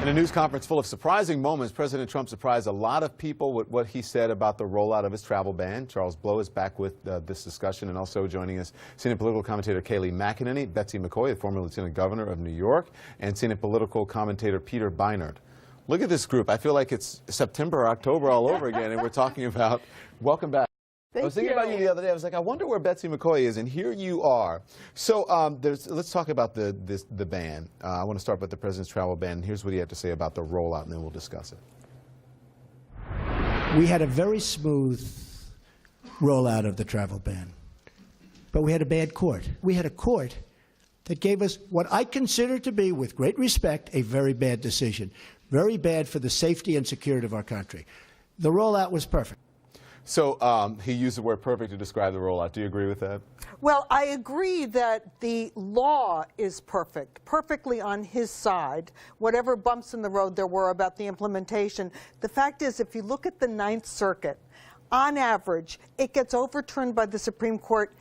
In a news conference full of surprising moments, President Trump surprised a lot of people with what he said about the rollout of his travel ban. Charles Blow is back with this discussion, and also joining us, senior political commentator Kayleigh McEnany, Betsy McCaughey, the former Lieutenant Governor of New York, and senior political commentator Peter Beinart. Look at this group. I feel like it's September or October all over again, and we're talking about, welcome back. I was thinking about you the other day. I was like, I wonder where Betsy McCaughey is, and here you are. So let's talk about the ban. I want to start with the president's travel ban. Here's what he had to say about the rollout, and then we'll discuss it. We had a very smooth rollout of the travel ban, but we had a bad court. We had a court that gave us what I consider to be, with great respect, a very bad decision. Very bad for the safety and security of our country. The rollout was perfect. So he used the word perfect to describe the rollout. Do you agree with that? Well, I agree that the law is perfect, perfectly on his side. Whatever bumps in the road there were about the implementation. The fact is, if you look at the Ninth Circuit, on average, it gets overturned by the Supreme Court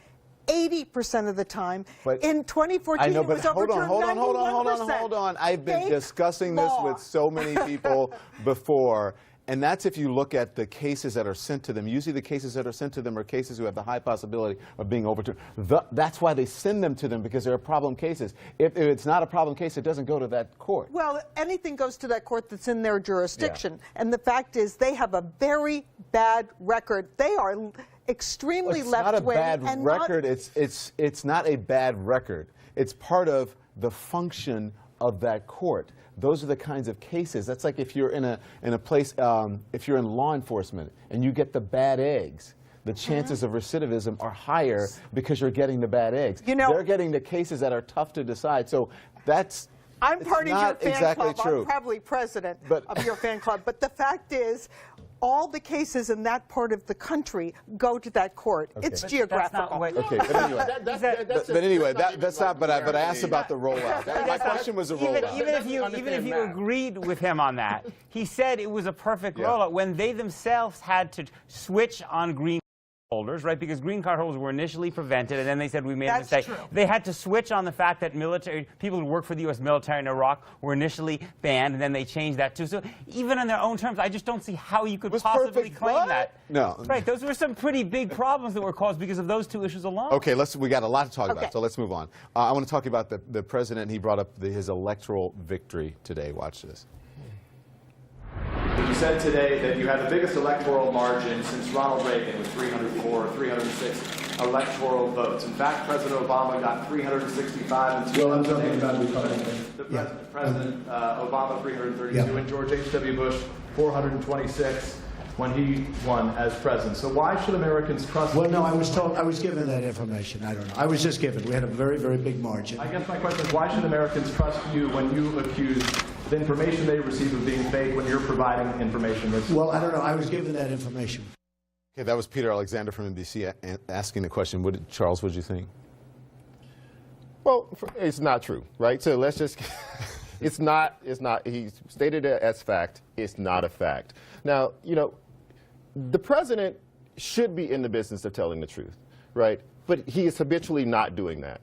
80% of the time. But in 2014, I know, it was overturned 91%. Hold on. I've been discussing this with so many people before. And that's if you look at the cases that are sent to them. Usually the cases that are sent to them are cases who have the high possibility of being overturned. That's why they send them to them, because they're problem cases. If it's not a problem case, it doesn't go to that court. Well, anything goes to that court that's in their jurisdiction. Yeah. And the fact is, they have a very bad record. They are extremely left-wing. It's not a bad record. It's not a bad record. It's part of the function of that court. Those are the kinds of cases. That's like if you're in a place, if you're in law enforcement and you get the bad eggs, the chances of recidivism are higher because you're getting the bad eggs. You know, they're getting the cases that are tough to decide. So that's I'm part of your fan exactly club. True. I'm probably president of your fan club. But the fact is, all the cases in that part of the country go to that court. Okay. It's geographical. Okay, but anyway, that's not. But I asked about the rollout. My question was a rollout. Even if you agreed with him on that, he said it was a perfect rollout when they themselves had to switch on green holders, right? Because green card holders were initially prevented, and then they said we made a mistake. True. They had to switch on the fact that people who work for the U.S. military in Iraq were initially banned, and then they changed that too. So even on their own terms, I just don't see how you could possibly claim that. No. Right. Those were some pretty big problems that were caused because of those two issues alone. Okay, we got a lot to talk about, so let's move on. I want to talk about the president. He brought up his electoral victory today. Watch this. You said today that you had the biggest electoral margin since Ronald Reagan with 304, 306 electoral votes. In fact, President Obama got 365 in 2008. Well, I'm talking about Republican. President Obama 332, and George H.W. Bush 426 when he won as president. So why should Americans trust? Well, no, I was given that information. I don't know. I was just given. We had a very, very big margin. I guess my question is, why should Americans trust you when you accuse the information they receive of being fake when you're providing information that's... Well, I don't know. I was given that information. Okay, that was Peter Alexander from NBC asking the question. Charles, what did you think? Well, it's not true, right? So let's just... It's not. He stated it as fact. It's not a fact. Now, you know, the president should be in the business of telling the truth, right? But he is habitually not doing that.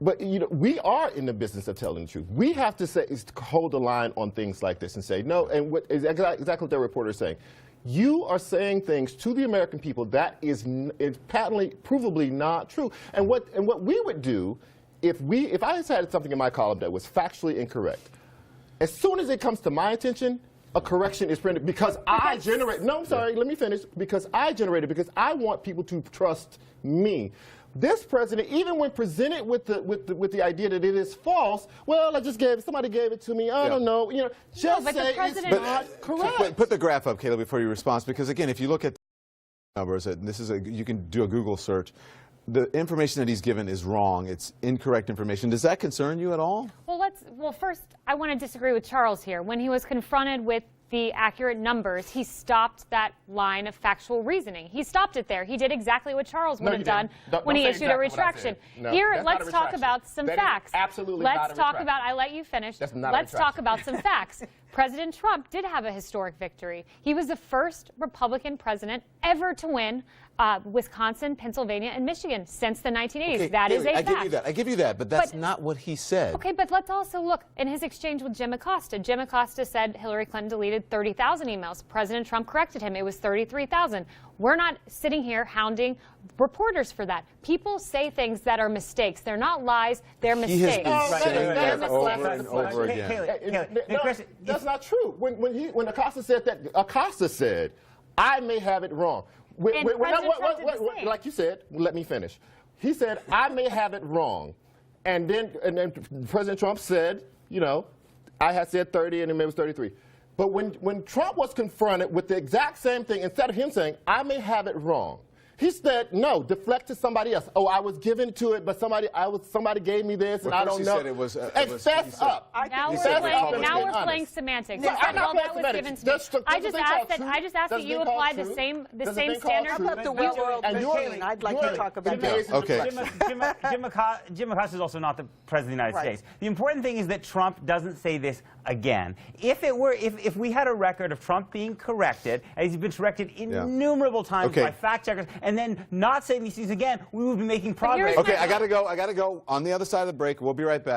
But you know, we are in the business of telling the truth. We have to hold the line on things like this and say no. And exactly what the reporter is saying. You are saying things to the American people that is patently, provably not true. And what we would do if I had something in my column that was factually incorrect, as soon as it comes to my attention, a correction is printed because I generate. No, I'm sorry. Let me finish. Because I generated. Because I want people to trust me. This president, even when presented with the idea that it is false, well, somebody gave it to me. I don't know. You know, just say it's not correct. Put the graph up, Kayleigh, before you respond, because again, if you look at the numbers, and you can do a Google search. The information that he's given is wrong. It's incorrect information. Does that concern you at all? Well, first, I want to disagree with Charles here. When he was confronted with the accurate numbers, he stopped that line of factual reasoning. He stopped it there. He did exactly what Charles would have done when he issued a retraction. Here, let's talk about some facts. Absolutely not a retraction. Let's talk about, I let you finish. Let's talk about some facts. President Trump did have a historic victory. He was the first Republican president ever to win Wisconsin, Pennsylvania, and Michigan since the 1980s. Okay, That is Haley, a I fact. give you that. I give you that, but that's But- not what he said. Okay, but let's also look in his exchange with Jim Acosta. Jim Acosta said Hillary Clinton deleted 30,000 emails. President Trump corrected him. It was 33,000. We're not sitting here hounding reporters for that. People say things that are mistakes. They're not lies. They're He mistakes. has been saying They're that over mistakes. and over again. No, that's not true. When Acosta said that, Acosta said, "I may have it wrong." And President Trump did the same. Like you said, let me finish. He said, "I may have it wrong," and then President Trump said, I had said 30 and it was 33. But when Trump was confronted with the exact same thing, instead of him saying, "I may have it wrong," he said, "No, deflect to somebody else. Oh, I was given to it, but somebody gave me this, and Well, I first don't he know." said it was, Fess up. Now He we're said playing, that now Trump we're playing honest. semantics. No, You I'm said, not well, playing that was semantics. given to There's me. a I thing just called asked that truth. I just asked There's that a you thing called apply the truth. same There's a thing called standard. truth. How about the well-oiled And you're- machine? I'd like to talk about you're- that. Okay. Jim Acosta is also not the president of the United Right. States. The important thing is that Trump doesn't say this again. If we had a record of Trump being corrected, as he's been corrected innumerable times Okay. by fact checkers, and then not saying these things again, we would be making progress. here's Okay, I gotta go. On the other side of the break, we'll be right back.